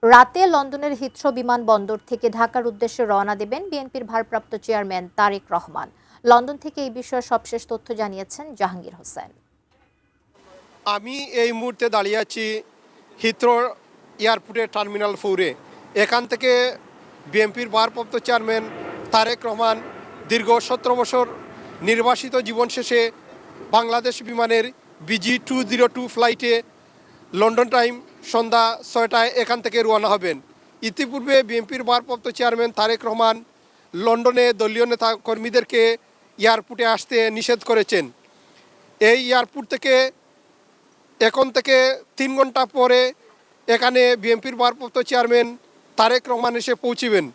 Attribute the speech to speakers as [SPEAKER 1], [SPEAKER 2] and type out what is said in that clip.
[SPEAKER 1] রাতে লন্ডনের হিথ্রো বিমানবন্দর থেকে ঢাকার উদ্দেশ্যে রওনা দেবেন বিএনপির ভারপ্রাপ্ত চেয়ারম্যান তারেক রহমান। লন্ডন থেকে এই বিষয়ে সবশেষ তথ্য জানিয়েছেন জাহাঙ্গীর হোসেন।
[SPEAKER 2] আমি এই মুহূর্তে দাঁড়িয়ে আছি হিথ্রো এয়ারপোর্টের টার্মিনাল 4-এ। এখান থেকে বিএনপির ভারপ্রাপ্ত চেয়ারম্যান তারেক রহমান দীর্ঘ 17 বছর নির্বাসিত জীবন শেষে বাংলাদেশ বিমানের BG202 ফ্লাইটে লন্ডন টাইম সন্ধ্যা 6টায় এখান থেকে রওনা হবেন। ইতিপূর্বে বিএনপির ভারপ্রাপ্ত চেয়ারম্যান তারেক রহমান লন্ডনে দলীয় নেতা কর্মীদেরকে এয়ারপোর্টে আসতে নিষেধ করেছেন। এই এয়ারপোর্ট থেকে এখন থেকে 3 ঘন্টা পরে এখানে বিএনপির ভারপ্রাপ্ত চেয়ারম্যান তারেক রহমান এসে পৌঁছবেন।